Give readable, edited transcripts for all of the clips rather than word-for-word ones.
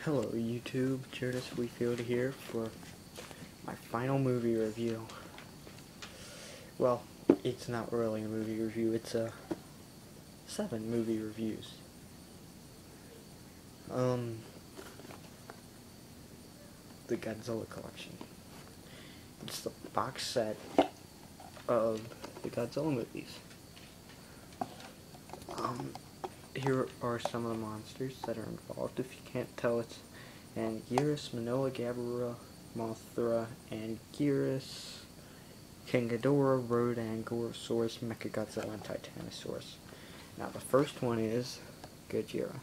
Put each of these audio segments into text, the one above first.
Hello YouTube, Curtis Weefield here for my final movie review. Well, it's not really a movie review, it's 7 movie reviews. The Godzilla collection. It's the box set of the Godzilla movies. Here are some of the monsters that are involved. If you can't tell, it's Anguirus, Manoa, Gabara, Mothra, Anguirus, King Ghidorah, Rodan, Gorosaurus, Mechagodzilla, and Titanosaurus. Now the first one is Godzilla.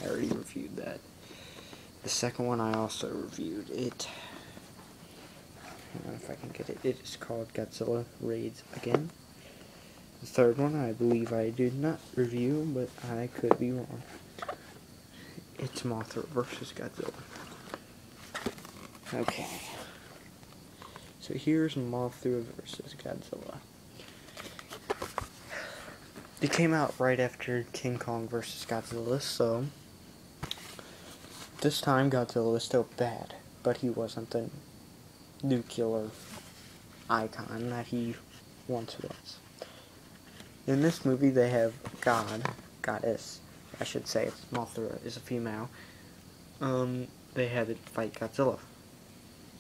I already reviewed that. The second one I also reviewed. Hang on if I can get it. It is called Godzilla Raids Again. The third one I believe I did not review, but I could be wrong. It's Mothra vs. Godzilla. Okay. So here's Mothra vs. Godzilla. It came out right after King Kong vs. Godzilla, so this time Godzilla was still bad, but he wasn't the nuclear icon that he once was. In this movie, they have goddess, I should say, Mothra is a female. They had to fight Godzilla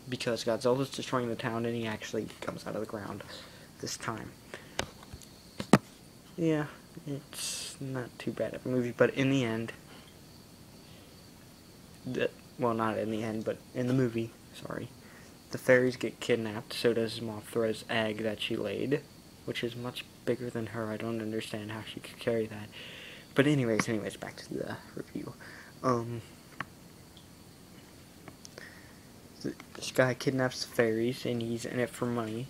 because Godzilla's destroying the town, and he actually comes out of the ground this time. Yeah, it's not too bad of a movie, but in the end, well, not in the end, but in the movie, sorry, the fairies get kidnapped. So does Mothra's egg that she laid, which is much bigger than her. I don't understand how she could carry that. But anyways, back to the review. This guy kidnaps the fairies, and he's in it for money.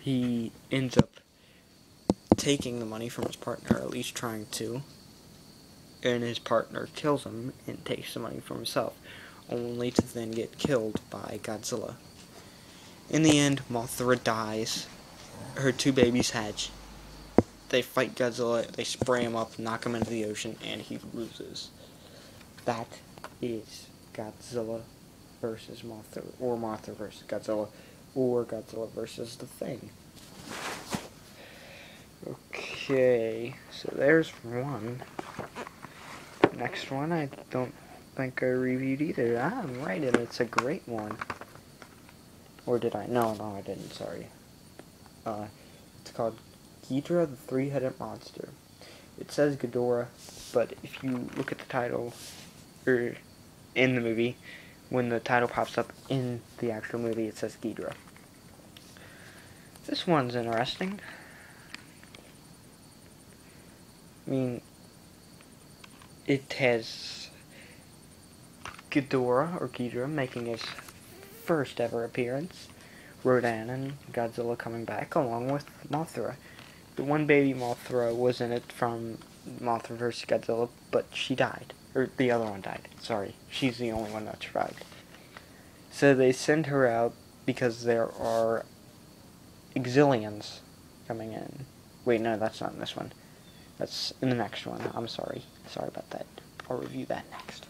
He ends up taking the money from his partner, or at least trying to. And his partner kills him and takes the money from himself, only to then get killed by Godzilla. In the end, Mothra dies. Her 2 babies hatch. They fight Godzilla, they spray him up, knock him into the ocean, and he loses. That is Godzilla versus Mothra, or Mothra versus Godzilla, or Godzilla versus the Thing. Okay, so there's one. Next one, I don't think I reviewed either. I'm right, and it's a great one. Or did I? No, I didn't, sorry. It's called Ghidorah the Three-Headed Monster. It says Ghidorah, but if you look at the title, or in the movie, when the title pops up in the actual movie, it says Ghidorah. This one's interesting. I mean, it has Ghidorah, or Ghidorah, making his first ever appearance. Rodan and Godzilla coming back, along with Mothra. The one baby Mothra was in it from Mothra vs. Godzilla, but she died. Or the other one died. Sorry. She's the only one that survived. So they send her out because there are exilians coming in. Wait, no, that's not in this one. That's in the next one. I'm sorry. Sorry about that. I'll review that next.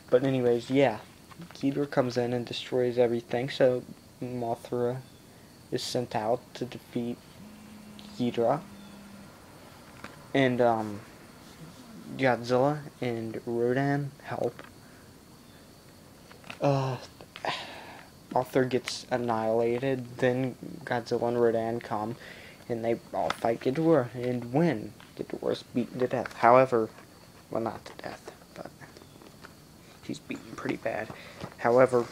But anyways, yeah. Ghidorah comes in and destroys everything, so Mothra is sent out to defeat Ghidorah. And, Godzilla and Rodan help. Mothra gets annihilated, then Godzilla and Rodan come, and they all fight Ghidorah and win. Ghidorah's beaten to death. However, well, not to death, but he's beaten pretty bad. However,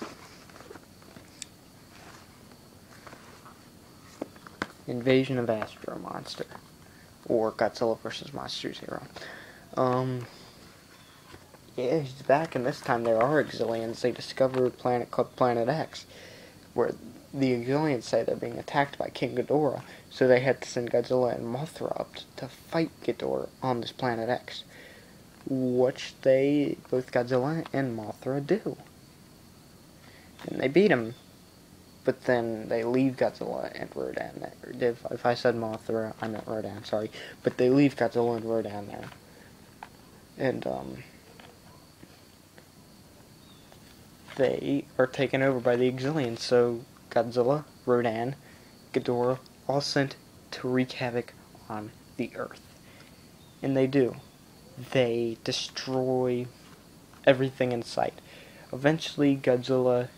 Invasion of Astro Monster, or Godzilla vs. Monster Zero. Yeah, he's back, and this time there are exilians. They discover a planet called Planet X, where the exilians say they're being attacked by King Ghidorah, so they had to send Godzilla and Mothra up to fight Ghidorah on this Planet X, which both Godzilla and Mothra do. And they beat him. But then they leave Godzilla and Rodan there. If I said Mothra, I meant Rodan, sorry. But they leave Godzilla and Rodan there. And, they are taken over by the Exilians. So Godzilla, Rodan, Ghidorah, all sent to wreak havoc on the Earth. And they do. They destroy everything in sight. Eventually, Godzilla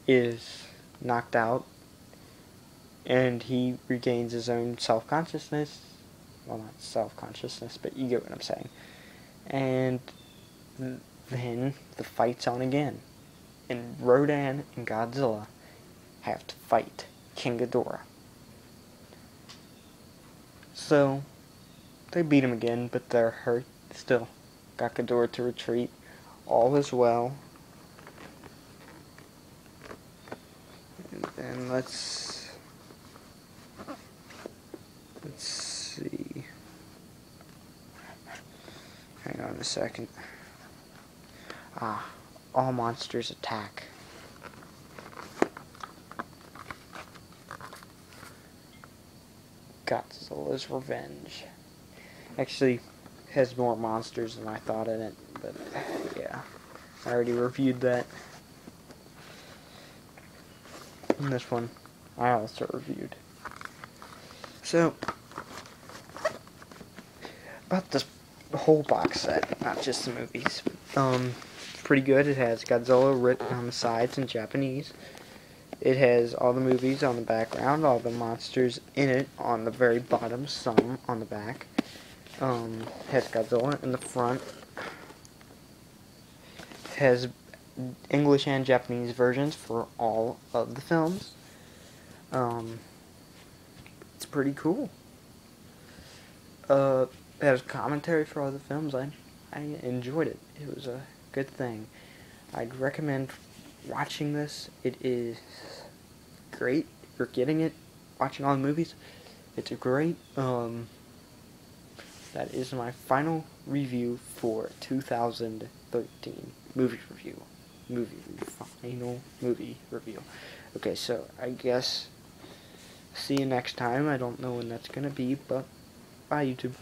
is knocked out, and he regains his own self-consciousness. Well, not self-consciousness, but you get what I'm saying. And then the fight's on again. And Rodan and Godzilla have to fight King Ghidorah. So, they beat him again, but they're hurt still. Got Ghidorah to retreat. All is well. And let's see. Hang on a second. All monsters attack. Godzilla's Revenge. Actually, has more monsters than I thought in it, but yeah, I already reviewed that. And this one, I also reviewed. So, about this whole box set, not just the movies. Pretty good. It has Godzilla written on the sides in Japanese. It has all the movies on the background, all the monsters in it on the very bottom, some on the back. Has Godzilla in the front. Has English and Japanese versions for all of the films. It's pretty cool. It has commentary for all the films. I enjoyed it. It was a good thing. I'd recommend watching this. It is great. You're getting it. Watching all the movies. It's great. That is my final review for 2013. Movie review. Final movie review. Okay, so I guess see you next time. I don't know when that's gonna be, but bye YouTube.